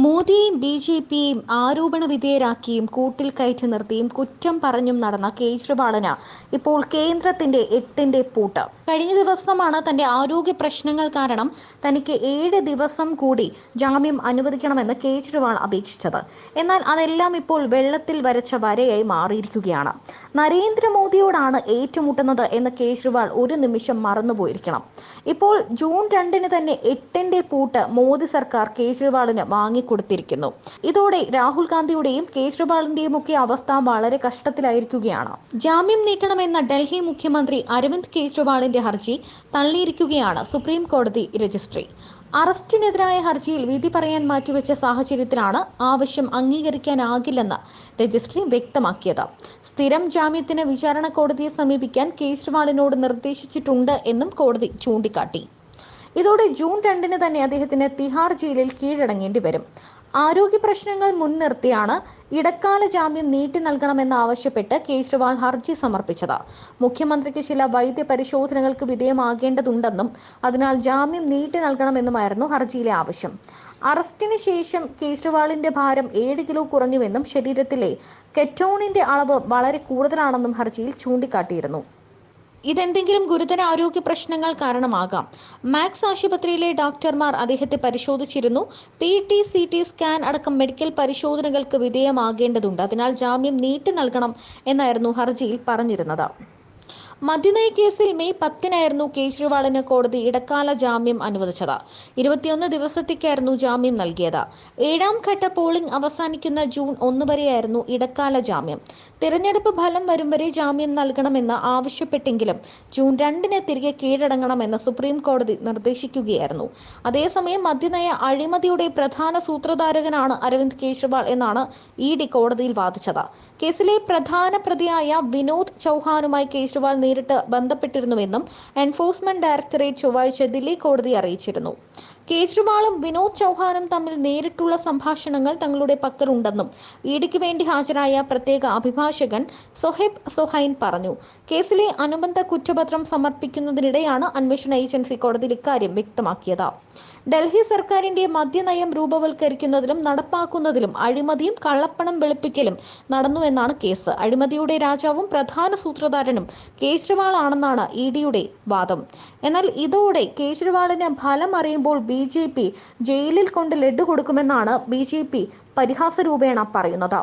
മോദിയെയും ബി.ജെ.പിയെയും ആരോപണ വിധേയരാക്കിയും കൂട്ടിൽ കയറ്റി നിർത്തിയും കുറ്റം പറഞ്ഞും നടന്ന കേജ്രിവാളിന് ഇപ്പോൾ കേന്ദ്രത്തിന്റെ എട്ടിന്റെ പൂട്ട്. കഴിഞ്ഞ ദിവസമാണ് തന്റെ ആരോഗ്യ പ്രശ്നങ്ങൾ കാരണം തനിക്ക് 7 ദിവസം കൂടി ജാമ്യം അനുവദിക്കണമെന്ന് കേജ്രിവാൾ അപേക്ഷിച്ചത്. എന്നാൽ അതെല്ലാം ഇപ്പോൾ വെള്ളത്തിൽ വരച്ച വരയായി മാറിയിരിക്കുകയാണ്. നരേന്ദ്രമോദിയോടാണ് ഏറ്റുമുട്ടുന്നത് എന്ന് കേജ്രിവാൾ ഒരു നിമിഷം മറന്നുപോയിരിക്കണം. ഇപ്പോൾ ജൂൺ 2 തന്നെ എട്ടിന്റെ പൂട്ട് മോദി സർക്കാർ കേജ്രിവാളിന് കൊടുത്തിരിക്കുന്നു. ഇതോടെ രാഹുൽ ഗാന്ധിയുടെയും കേജ്രിവാളിന്റെയും ഒക്കെ അവസ്ഥ വളരെ കഷ്ടത്തിലായിരിക്കുകയാണ്. ജാമ്യം നീട്ടണമെന്ന ഡൽഹി മുഖ്യമന്ത്രി അരവിന്ദ് കേജ്രിവാളിന്റെ ഹർജി തള്ളിയിരിക്കുകയാണ് സുപ്രീം കോടതി രജിസ്ട്രി. അറസ്റ്റിനെതിരായ ഹർജിയിൽ വിധി പറയാൻ മാറ്റിവെച്ച സാഹചര്യത്തിലാണ് ആവശ്യം അംഗീകരിക്കാനാകില്ലെന്ന് രജിസ്ട്രി വ്യക്തമാക്കിയത്. സ്ഥിരം ജാമ്യത്തിന് വിചാരണ കോടതിയെ സമീപിക്കാൻ കേജ്രിവാളിനോട് നിർദ്ദേശിച്ചിട്ടുണ്ട് എന്നും കോടതി ചൂണ്ടിക്കാട്ടി. ഇതോടെ ജൂൺ 2 തന്നെ അദ്ദേഹത്തിന് തിഹാർ ജയിലിൽ കീഴടങ്ങേണ്ടി വരും. ആരോഗ്യ പ്രശ്നങ്ങൾ മുൻനിർത്തിയാണ് ഇടക്കാല ജാമ്യം നീട്ടി നൽകണമെന്നാവശ്യപ്പെട്ട് കേജ്രിവാൾ ഹർജി സമർപ്പിച്ചത്. മുഖ്യമന്ത്രിക്ക് ചില വൈദ്യ പരിശോധനകൾക്ക് വിധേയമാകേണ്ടതുണ്ടെന്നും അതിനാൽ ജാമ്യം നീട്ടി നൽകണമെന്നുമായിരുന്നു ഹർജിയിലെ ആവശ്യം. അറസ്റ്റിന് ശേഷം കേജ്രിവാളിന്റെ ഭാരം 7 കിലോ കുറഞ്ഞുവെന്നും ശരീരത്തിലെ കെറ്റോണിന്റെ അളവ് വളരെ കൂടുതലാണെന്നും ഹർജിയിൽ ചൂണ്ടിക്കാട്ടിയിരുന്നു. ഇതെന്തെങ്കിലും ഗുരുതര ആരോഗ്യ പ്രശ്നങ്ങൾ കാരണമാകാം. മാക്സ് ആശുപത്രിയിലെ ഡോക്ടർമാർ അദ്ദേഹത്തെ പരിശോധിച്ചിരുന്നു. PT-CT സ്കാൻ അടക്കം മെഡിക്കൽ പരിശോധനകൾക്ക് വിധേയമാകേണ്ടതുണ്ട്. അതിനാൽ ജാമ്യം നീട്ടി നൽകണം എന്നായിരുന്നു ഹർജിയിൽ പറഞ്ഞിരുന്നത്. മദ്യനയ കേസിൽ മെയ് 10 കേജ്രിവാളിന് കോടതി ഇടക്കാല ജാമ്യം അനുവദിച്ചത്. 21 ദിവസത്തേക്കായിരുന്നു ജാമ്യം നൽകിയത്. 7ാം ഘട്ട പോളിംഗ് അവസാനിക്കുന്ന ജൂൺ 1 വരെയായിരുന്നു ഇടക്കാല ജാമ്യം. തിരഞ്ഞെടുപ്പ് ഫലം വരും വരെ ജാമ്യം നൽകണമെന്ന് ആവശ്യപ്പെട്ടെങ്കിലും ജൂൺ 2 തിരികെ കീഴടങ്ങണമെന്ന് സുപ്രീം കോടതി നിർദ്ദേശിക്കുകയായിരുന്നു. അതേസമയം മദ്യനയ അഴിമതിയുടെ പ്രധാന സൂത്രധാരകനാണ് അരവിന്ദ് കേജ്രിവാൾ എന്നാണ് ED കോടതിയിൽ വാദിച്ചത്. കേസിലെ പ്രധാന പ്രതിയായ വിനോദ് ചൗഹാനുമായി കേജ്രിവാൾ നേരിട്ട് ബന്ധപ്പെട്ടിരുന്നുവെന്നും എൻഫോഴ്സ്മെന്റ് ഡയറക്ടറേറ്റ് ചൊവ്വാഴ്ച ദില്ലി കോടതിയെ അറിയിച്ചിരുന്നു. കേജ്രിവാളും വിനോദ് ചൗഹാനും തമ്മിൽ നേരിട്ടുള്ള സംഭാഷണങ്ങൾ തങ്ങളുടെ പക്കലുണ്ടെന്നും EDക്ക് വേണ്ടി ഹാജരായ പ്രത്യേക അഭിഭാഷകൻ സൊഹൈബ് സൊഹൈൻ പറഞ്ഞു. കേസിലെ അനുബന്ധ കുറ്റപത്രം സമർപ്പിക്കുന്നതിനിടെയാണ് അന്വേഷണ ഏജൻസി കോടതിയിൽ ഇക്കാര്യം വ്യക്തമാക്കിയത്. ഡൽഹി സർക്കാരിന്റെ മദ്യനയം രൂപവൽക്കരിക്കുന്നതിലും നടപ്പാക്കുന്നതിലും അഴിമതിയും കള്ളപ്പണം വെളുപ്പിക്കലും നടന്നുവെന്നാണ് കേസ്. അഴിമതിയുടെ രാജാവും പ്രധാന സൂത്രധാരനും കേജ്രിവാൾ ആണെന്നാണ് EDയുടെ വാദം. എന്നാൽ ഇതോടെ കേജ്രിവാളിന് ഫലം അറിയുമ്പോൾ BJP ജയിലിൽ കൊണ്ട് ലഡ്ഡു കൊടുക്കുമെന്നാണ് BJP പരിഹാസരൂപേണ പറയുന്നത്.